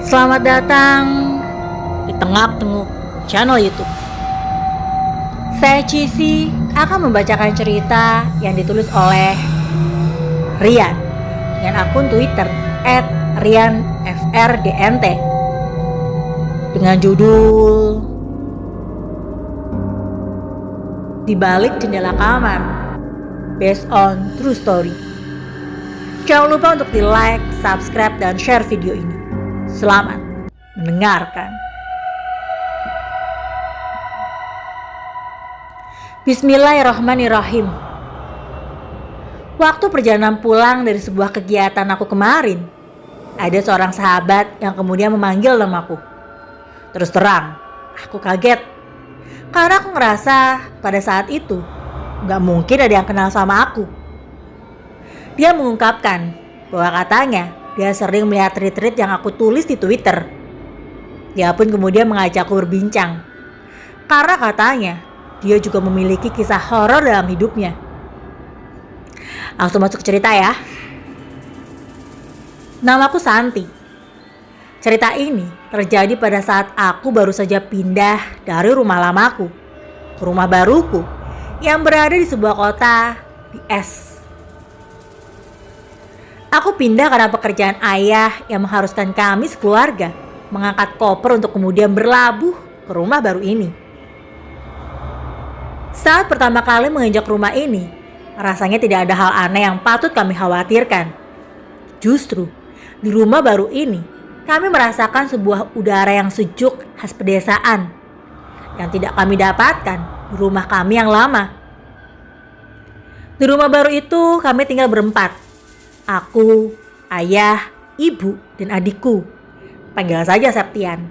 Selamat datang di tengah-tengah channel YouTube. Saya Cici akan membacakan cerita yang ditulis oleh Rian dengan akun Twitter @rianfrdnt dengan judul Di Balik Jendela Kamar, based on true story. Jangan lupa untuk di like, subscribe, dan share video ini. Selamat mendengarkan. Bismillahirrahmanirrahim. Waktu perjalanan pulang dari sebuah kegiatan aku kemarin, ada seorang sahabat yang kemudian memanggil namaku. Terus terang, aku kaget. Karena aku ngerasa pada saat itu gak mungkin ada yang kenal sama aku. Dia mengungkapkan bahwa katanya dia sering melihat tweet-tweet yang aku tulis di Twitter. Dia pun kemudian mengajakku berbincang. Karena katanya dia juga memiliki kisah horor dalam hidupnya. Langsung masuk cerita ya. Namaku Santi. Cerita ini terjadi pada saat aku baru saja pindah dari rumah lamaku ke rumah baruku yang berada di sebuah kota di Es. Aku pindah karena pekerjaan ayah yang mengharuskan kami sekeluarga mengangkat koper untuk kemudian berlabuh ke rumah baru ini. Saat pertama kali menginjak rumah ini, rasanya tidak ada hal aneh yang patut kami khawatirkan. Justru di rumah baru ini, kami merasakan sebuah udara yang sejuk khas pedesaan yang tidak kami dapatkan di rumah kami yang lama. Di rumah baru itu kami tinggal berempat. Aku, ayah, ibu, dan adikku. Panggil saja Septian.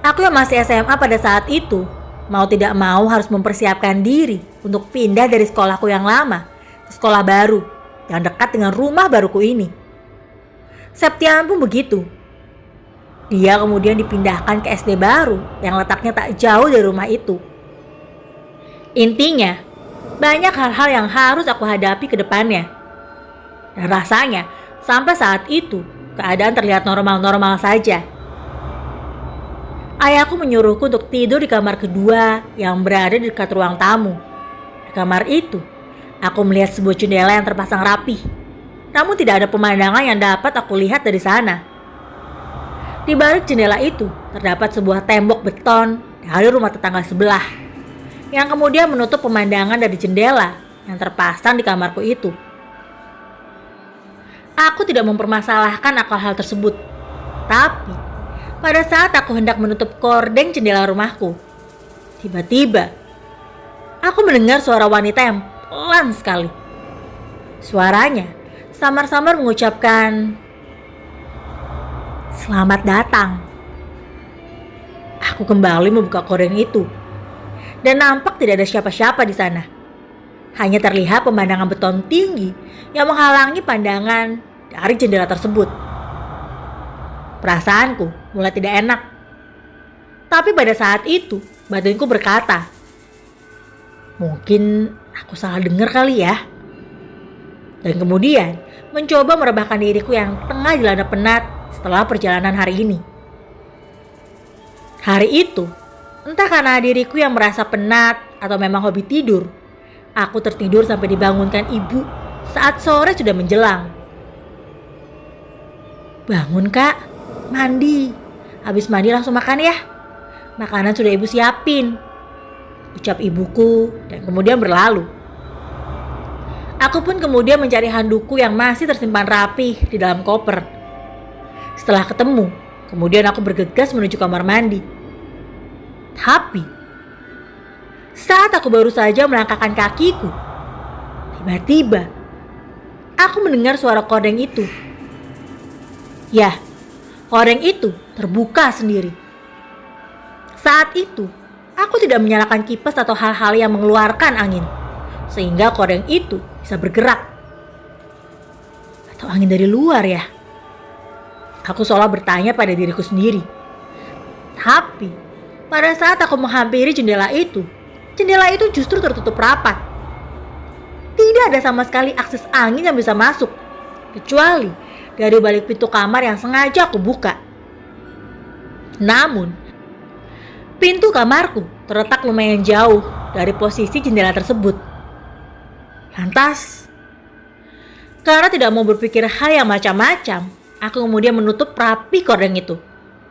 Aku yang masih SMA pada saat itu, mau tidak mau harus mempersiapkan diri untuk pindah dari sekolahku yang lama ke sekolah baru yang dekat dengan rumah baruku ini. Septian pun begitu. Dia kemudian dipindahkan ke SD baru yang letaknya tak jauh dari rumah itu. Intinya, banyak hal-hal yang harus aku hadapi ke depannya. Dan rasanya sampai saat itu keadaan terlihat normal-normal saja. Ayahku menyuruhku untuk tidur di kamar kedua yang berada di dekat ruang tamu. Di kamar itu, aku melihat sebuah jendela yang terpasang rapih. Namun tidak ada pemandangan yang dapat aku lihat dari sana. Di balik jendela itu terdapat sebuah tembok beton dari rumah tetangga sebelah yang kemudian menutup pemandangan dari jendela yang terpasang di kamarku itu. Aku tidak mempermasalahkan akan hal tersebut. Tapi pada saat aku hendak menutup kordeng jendela rumahku, tiba-tiba aku mendengar suara wanita yang pelan sekali. Suaranya samar-samar mengucapkan, "Selamat datang." Aku kembali membuka kordeng itu dan nampak tidak ada siapa-siapa di sana. Hanya terlihat pemandangan beton tinggi yang menghalangi pandangan dari jendela tersebut. Perasaanku mulai tidak enak. Tapi pada saat itu batinku berkata, mungkin aku salah dengar kali ya. Dan kemudian mencoba merebahkan diriku yang tengah dilanda penat setelah perjalanan hari ini. Hari itu, entah karena diriku yang merasa penat atau memang hobi tidur, aku tertidur sampai dibangunkan ibu saat sore sudah menjelang. "Bangun kak, mandi. Habis mandi langsung makan ya. Makanan sudah ibu siapin," ucap ibuku dan kemudian berlalu. Aku pun kemudian mencari handukku yang masih tersimpan rapih di dalam koper. Setelah ketemu, kemudian aku bergegas menuju kamar mandi. Tapi saat aku baru saja melangkahkan kakiku, tiba-tiba aku mendengar suara kordeng itu. Ya, kordeng itu terbuka sendiri. Saat itu, aku tidak menyalakan kipas atau hal-hal yang mengeluarkan angin, sehingga kordeng itu bisa bergerak. Atau angin dari luar ya? Aku seolah bertanya pada diriku sendiri. Tapi, pada saat aku menghampiri jendela itu justru tertutup rapat. Tidak ada sama sekali akses angin yang bisa masuk, kecuali dari balik pintu kamar yang sengaja aku buka. Namun, pintu kamarku terletak lumayan jauh dari posisi jendela tersebut. Lantas, karena tidak mau berpikir hal yang macam-macam, aku kemudian menutup rapi kordeng itu,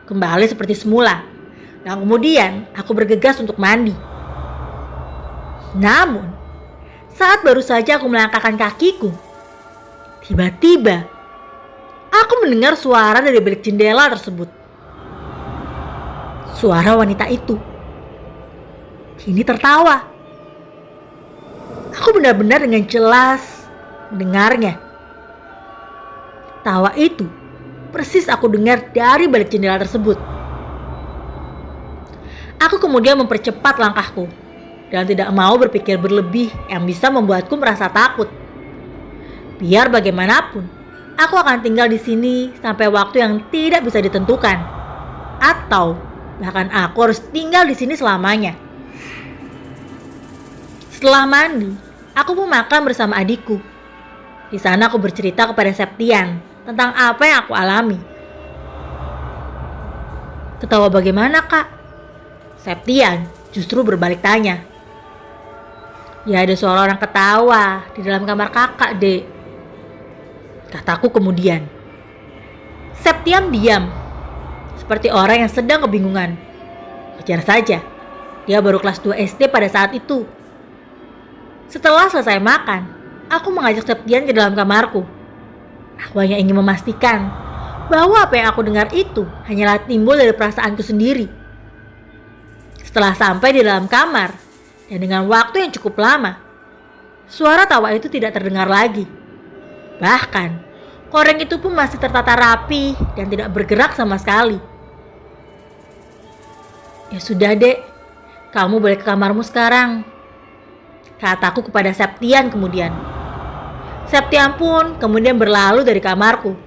kembali seperti semula. Dan kemudian aku bergegas untuk mandi. Namun, saat baru saja aku melangkahkan kakiku, tiba-tiba aku mendengar suara dari balik jendela tersebut. Suara wanita itu kini tertawa. Aku benar-benar dengan jelas mendengarnya. Tawa itu persis aku dengar dari balik jendela tersebut. Aku kemudian mempercepat langkahku dan tidak mau berpikir berlebih yang bisa membuatku merasa takut. Biar bagaimanapun, aku akan tinggal di sini sampai waktu yang tidak bisa ditentukan, atau bahkan aku harus tinggal di sini selamanya. Setelah mandi, aku pun makan bersama adikku. Di sana aku bercerita kepada Septian tentang apa yang aku alami. Ketawa bagaimana, Kak? Septian justru berbalik tanya. Ya, ada suara orang ketawa di dalam kamar kakak, Dek, kataku kemudian. Septian diam, seperti orang yang sedang kebingungan. Wajar saja, dia baru kelas 2 SD pada saat itu. Setelah selesai makan, aku mengajak Septian ke dalam kamarku. Aku hanya ingin memastikan bahwa apa yang aku dengar itu hanyalah timbul dari perasaanku sendiri. Setelah sampai di dalam kamar, dan dengan waktu yang cukup lama, suara tawa itu tidak terdengar lagi. Bahkan, koreng itu pun masih tertata rapi dan tidak bergerak sama sekali. Ya sudah, Dek, kamu boleh ke kamarmu sekarang, kataku kepada Septian kemudian. Septian pun kemudian berlalu dari kamarku.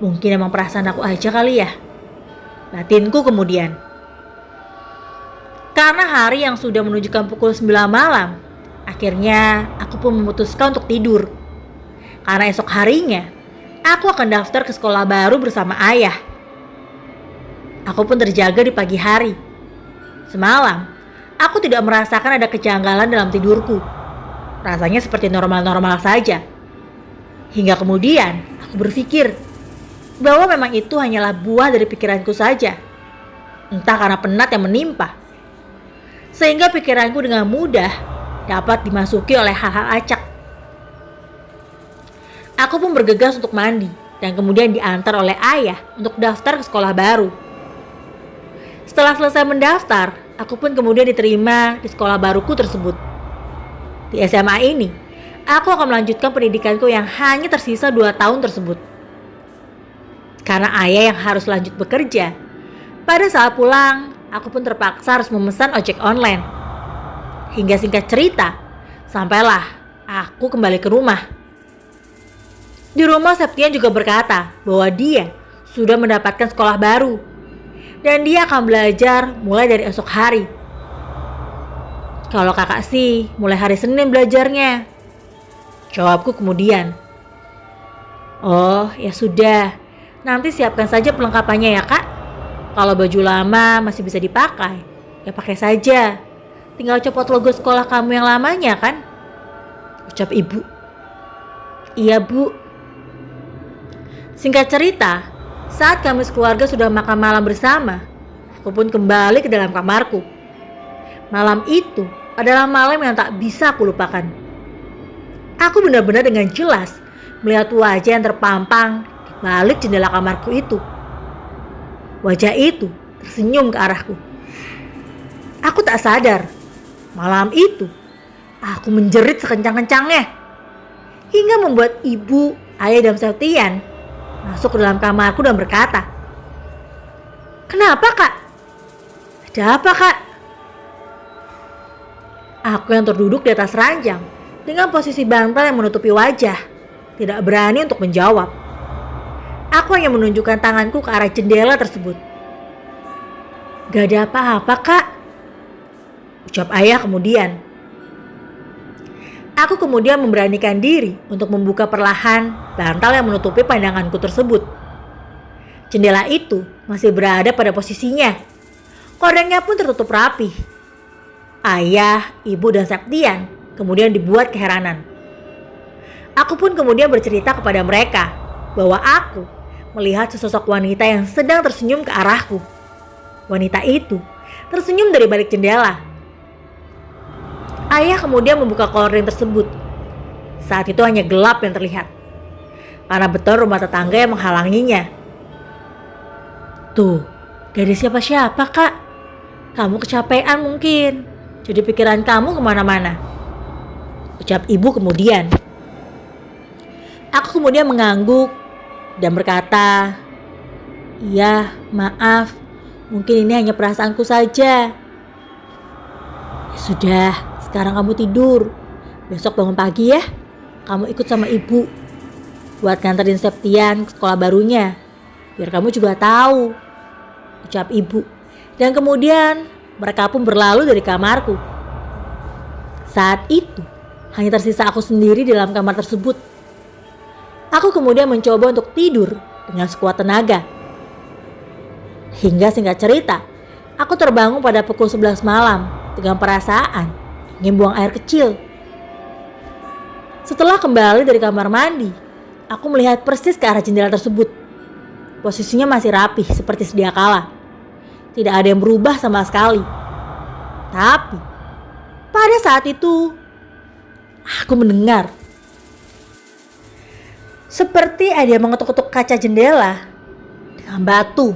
Mungkin emang perasaan aku aja kali ya, batinku kemudian. Karena hari yang sudah menunjukkan pukul 9 malam, akhirnya aku pun memutuskan untuk tidur. Karena esok harinya, aku akan daftar ke sekolah baru bersama ayah. Aku pun terjaga di pagi hari. Semalam, aku tidak merasakan ada kejanggalan dalam tidurku. Rasanya seperti normal-normal saja. Hingga kemudian, aku berpikir bahwa memang itu hanyalah buah dari pikiranku saja. Entah karena penat yang menimpa, sehingga pikiranku dengan mudah dapat dimasuki oleh hal-hal acak. Aku pun bergegas untuk mandi dan kemudian diantar oleh ayah untuk daftar ke sekolah baru. Setelah selesai mendaftar, aku pun kemudian diterima di sekolah baruku tersebut. Di SMA ini, aku akan melanjutkan pendidikanku yang hanya tersisa 2 tahun tersebut. Karena ayah yang harus lanjut bekerja, pada saat pulang, aku pun terpaksa harus memesan ojek online. Hingga singkat cerita, sampailah aku kembali ke rumah. Di rumah Septian juga berkata bahwa dia sudah mendapatkan sekolah baru dan dia akan belajar mulai dari esok hari. Kalau kakak sih mulai hari Senin belajarnya, jawabku kemudian. Oh ya sudah, nanti siapkan saja perlengkapannya ya, Kak. Kalau baju lama masih bisa dipakai, ya pakai saja. Tinggal copot logo sekolah kamu yang lamanya kan? Ucap ibu. Iya, Bu. Singkat cerita, saat kami sekeluarga sudah makan malam bersama, aku pun kembali ke dalam kamarku. Malam itu adalah malam yang tak bisa aku lupakan. Aku benar-benar dengan jelas melihat wajah yang terpampang di balik jendela kamarku itu. Wajah itu tersenyum ke arahku. Aku tak sadar, malam itu aku menjerit sekencang-kencangnya hingga membuat ibu, ayah dan Septian masuk ke dalam kamarku dan berkata, "Kenapa, Kak? Ada apa, Kak?" Aku yang terduduk di atas ranjang dengan posisi bantal yang menutupi wajah, tidak berani untuk menjawab. Aku hanya menunjukkan tanganku ke arah jendela tersebut. "Gak ada apa-apa, Kak," ucap ayah kemudian. Aku kemudian memberanikan diri untuk membuka perlahan bantal yang menutupi pandanganku tersebut. Jendela itu masih berada pada posisinya. Kordengnya pun tertutup rapi. Ayah, ibu, dan Septian kemudian dibuat keheranan. Aku pun kemudian bercerita kepada mereka bahwa aku melihat sesosok wanita yang sedang tersenyum ke arahku. Wanita itu tersenyum dari balik jendela. Ayah kemudian membuka kordeng tersebut. Saat itu hanya gelap yang terlihat, karena beton rumah tetangga yang menghalanginya. Tuh, gak ada siapa-siapa, Kak. Kamu kecapean mungkin, jadi pikiran kamu kemana-mana, ucap ibu kemudian. Aku kemudian mengangguk dan berkata, iya, maaf, mungkin ini hanya perasaanku saja. Ya sudah, sekarang kamu tidur. Besok bangun pagi ya, kamu ikut sama ibu buat nganterin Septian ke sekolah barunya, biar kamu juga tahu, ucap ibu. Dan kemudian mereka pun berlalu dari kamarku. Saat itu hanya tersisa aku sendiri di dalam kamar tersebut. Aku kemudian mencoba untuk tidur dengan sekuat tenaga. Hingga singkat cerita, aku terbangun pada pukul 11 malam dengan perasaan ingin buang air kecil. Setelah kembali dari kamar mandi, aku melihat persis ke arah jendela tersebut. Posisinya masih rapih seperti sedia kala. Tidak ada yang berubah sama sekali. Tapi pada saat itu aku mendengar seperti ada yang mengetuk-ketuk kaca jendela dengan batu.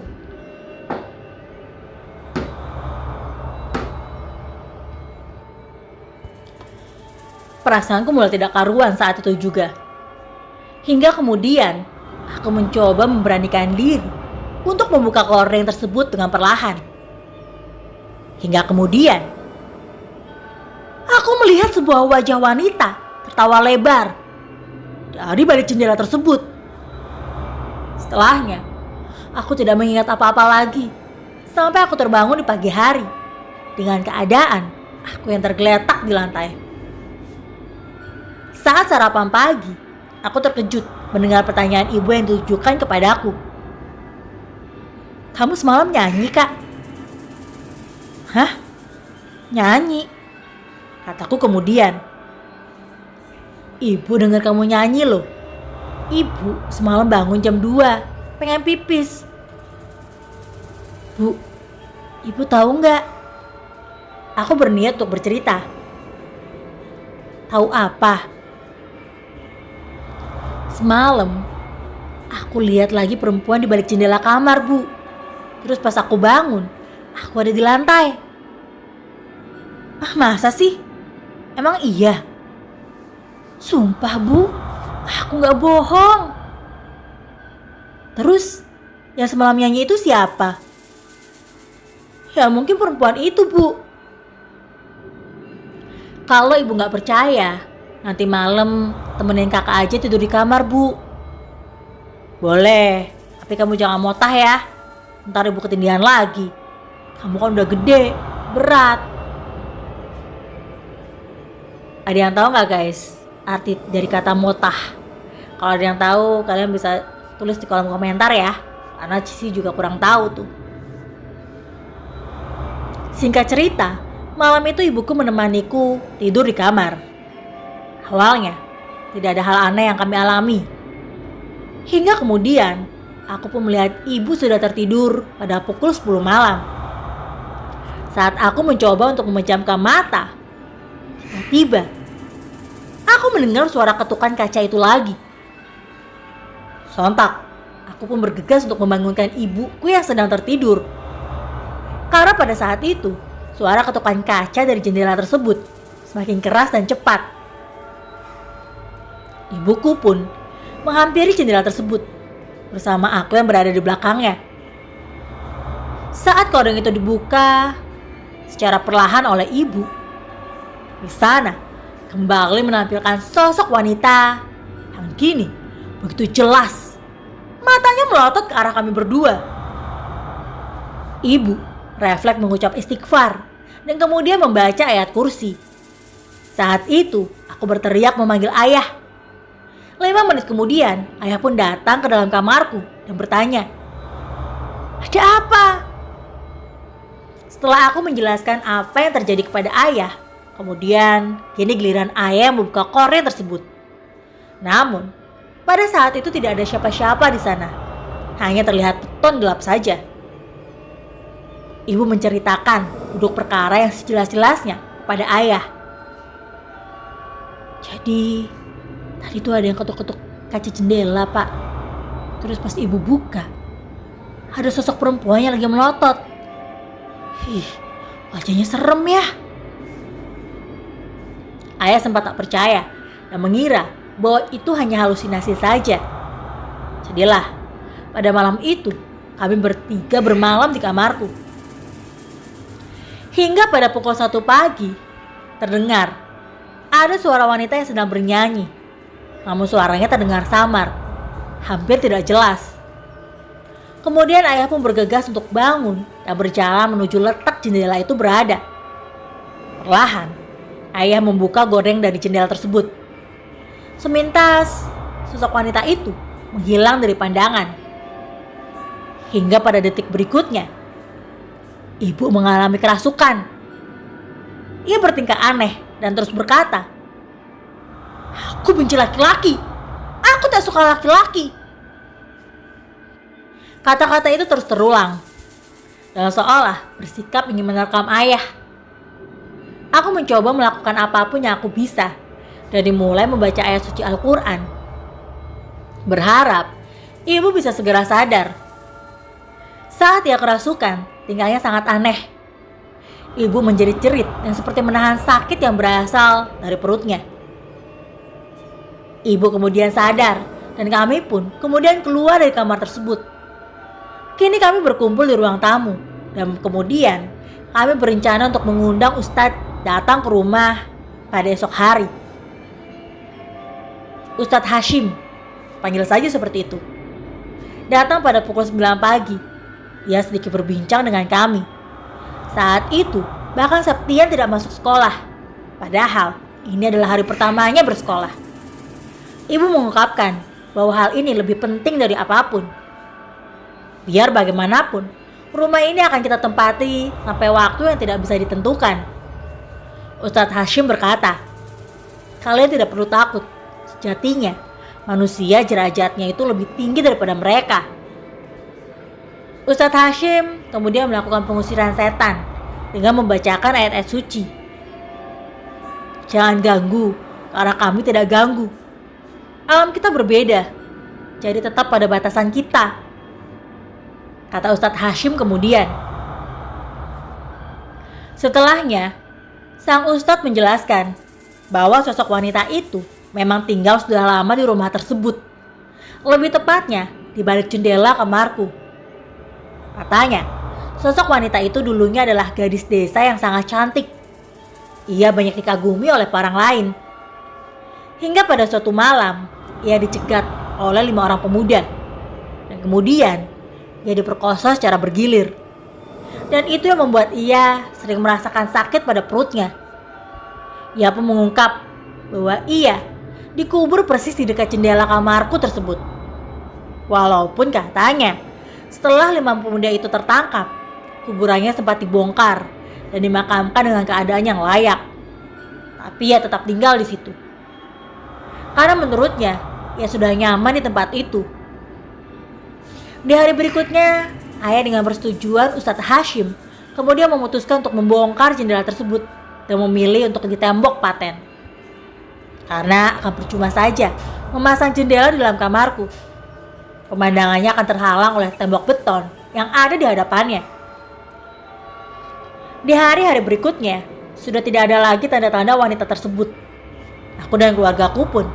Perasaanku mulai tidak karuan saat itu juga. Hingga kemudian aku mencoba memberanikan diri untuk membuka kordeng tersebut dengan perlahan. Hingga kemudian aku melihat sebuah wajah wanita tertawa lebar dari balik jendela tersebut. Setelahnya, aku tidak mengingat apa-apa lagi sampai aku terbangun di pagi hari dengan keadaan aku yang tergeletak di lantai. Saat sarapan pagi, aku terkejut mendengar pertanyaan ibu yang ditujukan kepadaku. Kamu semalam nyanyi, Kak? Hah? Nyanyi? Kataku kemudian. Ibu dengar kamu nyanyi loh. Ibu semalam bangun jam 2, pengen pipis. Bu, ibu tahu nggak? Aku berniat untuk bercerita. Tahu apa? Semalam, aku lihat lagi perempuan di balik jendela kamar, Bu. Terus pas aku bangun, aku ada di lantai. Ah, masa sih? Emang iya? Sumpah, Bu, aku gak bohong. Terus, yang semalam nyanyi itu siapa? Ya mungkin perempuan itu, Bu. Kalau ibu gak percaya, nanti malam temenin kakak aja tidur di kamar, Bu. Boleh, tapi kamu jangan motah ya. Ntar ibu ketindihan lagi. Kamu kan udah gede, berat. Ada yang tahu nggak guys arti dari kata motah? Kalau ada yang tahu, kalian bisa tulis di kolom komentar ya. Karena Cici juga kurang tahu tuh. Singkat cerita, malam itu ibuku menemaniku tidur di kamar. Awalnya, tidak ada hal aneh yang kami alami. Hingga kemudian, aku pun melihat ibu sudah tertidur pada pukul 10 malam. Saat aku mencoba untuk memejamkan mata, tiba-tiba aku mendengar suara ketukan kaca itu lagi. Sontak, aku pun bergegas untuk membangunkan ibuku yang sedang tertidur. Karena pada saat itu, suara ketukan kaca dari jendela tersebut semakin keras dan cepat. Ibuku pun menghampiri jendela tersebut bersama aku yang berada di belakangnya. Saat kordeng itu dibuka secara perlahan oleh ibu, di sana kembali menampilkan sosok wanita yang kini begitu jelas. Matanya melotot ke arah kami berdua. Ibu refleks mengucap istighfar dan kemudian membaca ayat kursi. Saat itu, aku berteriak memanggil ayah. 5 menit kemudian, ayah pun datang ke dalam kamarku dan bertanya, "Ada apa?" Setelah aku menjelaskan apa yang terjadi kepada ayah, kemudian kini giliran ayah yang membuka korek tersebut. Namun, pada saat itu tidak ada siapa-siapa di sana. Hanya terlihat beton gelap saja. Ibu menceritakan duduk perkara yang sejelas-jelasnya kepada ayah. "Jadi, tadi tuh ada yang ketuk-ketuk kaca jendela, Pak. Terus pas ibu buka, ada sosok perempuan yang lagi melotot. Ih, wajahnya serem ya." Ayah sempat tak percaya dan mengira bahwa itu hanya halusinasi saja. Jadilah, pada malam itu kami bertiga bermalam di kamarku. Hingga pada pukul 1 pagi, terdengar ada suara wanita yang sedang bernyanyi. Namun suaranya terdengar samar, hampir tidak jelas. Kemudian ayah pun bergegas untuk bangun dan berjalan menuju letak jendela itu berada. Perlahan, ayah membuka gorden dari jendela tersebut. Semintas, sosok wanita itu menghilang dari pandangan. Hingga pada detik berikutnya, ibu mengalami kerasukan. Ia bertingkah aneh dan terus berkata, "Aku benci laki-laki. Aku tak suka laki-laki." Kata-kata itu terus terulang dan seolah bersikap ingin menerkam ayah. Aku mencoba melakukan apapun yang aku bisa, dari mulai membaca ayat suci Al-Quran, berharap ibu bisa segera sadar. Saat ia kerasukan, tingkahnya sangat aneh. Ibu menjerit-jerit dan seperti menahan sakit yang berasal dari perutnya. Ibu kemudian sadar dan kami pun kemudian keluar dari kamar tersebut. Kini kami berkumpul di ruang tamu dan kemudian kami berencana untuk mengundang Ustadz datang ke rumah pada esok hari. Ustadz Hashim, panggil saja seperti itu, datang pada pukul 9 pagi. Ia sedikit berbincang dengan kami. Saat itu, bahkan Septian tidak masuk sekolah. Padahal, ini adalah hari pertamanya bersekolah. Ibu mengungkapkan bahwa hal ini lebih penting dari apapun. Biar bagaimanapun, rumah ini akan kita tempati sampai waktu yang tidak bisa ditentukan. Ustadz Hashim berkata, "Kalian tidak perlu takut. Sejatinya, manusia derajatnya itu lebih tinggi daripada mereka." Ustadz Hashim kemudian melakukan pengusiran setan dengan membacakan ayat-ayat suci. "Jangan ganggu, karena kami tidak ganggu. Alam kita berbeda, jadi tetap pada batasan kita," kata Ustadz Hashim kemudian. Setelahnya, sang Ustadz menjelaskan bahwa sosok wanita itu memang tinggal sudah lama di rumah tersebut. Lebih tepatnya, di balik jendela kamarku. Katanya, sosok wanita itu dulunya adalah gadis desa yang sangat cantik. Ia banyak dikagumi oleh orang lain. Hingga pada suatu malam, ia dicegat oleh 5 orang pemuda. Dan kemudian, ia diperkosa secara bergilir. Dan itu yang membuat ia sering merasakan sakit pada perutnya. Ia pun mengungkap bahwa ia dikubur persis di dekat jendela kamarku tersebut. Walaupun katanya, setelah 5 pemuda itu tertangkap, kuburannya sempat dibongkar dan dimakamkan dengan keadaan yang layak. Tapi ia tetap tinggal di situ. Karena menurutnya, ia sudah nyaman di tempat itu. Di hari berikutnya, ayah dengan persetujuan Ustadz Hashim kemudian memutuskan untuk membongkar jendela tersebut dan memilih untuk ditembok paten. Karena akan percuma saja memasang jendela di dalam kamarku. Pemandangannya akan terhalang oleh tembok beton yang ada di hadapannya. Di hari-hari berikutnya, sudah tidak ada lagi tanda-tanda wanita tersebut. Aku dan keluargaku pun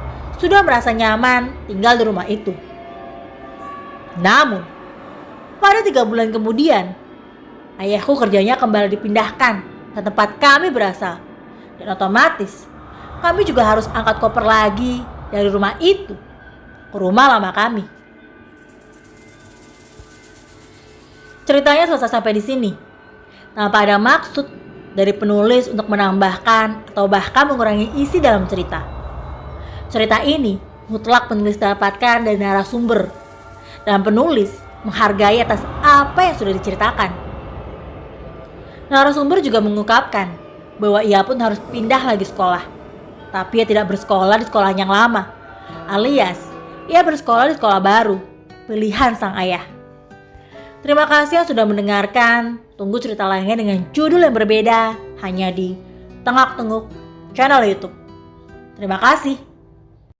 sudah merasa nyaman tinggal di rumah itu. Namun, pada 3 bulan kemudian, ayahku kerjanya kembali dipindahkan ke tempat kami berasal. Dan otomatis, kami juga harus angkat koper lagi dari rumah itu ke rumah lama kami. Ceritanya selesai sampai di sini, tanpa ada maksud dari penulis untuk menambahkan atau bahkan mengurangi isi dalam cerita. Cerita ini mutlak penulis dapatkan dari narasumber, dan penulis menghargai atas apa yang sudah diceritakan. Narasumber juga mengungkapkan bahwa ia pun harus pindah lagi sekolah, tapi ia tidak bersekolah di sekolah yang lama, alias ia bersekolah di sekolah baru, pilihan sang ayah. Terima kasih yang sudah mendengarkan. Tunggu cerita lainnya dengan judul yang berbeda hanya di Tengok Tengok channel YouTube. Terima kasih.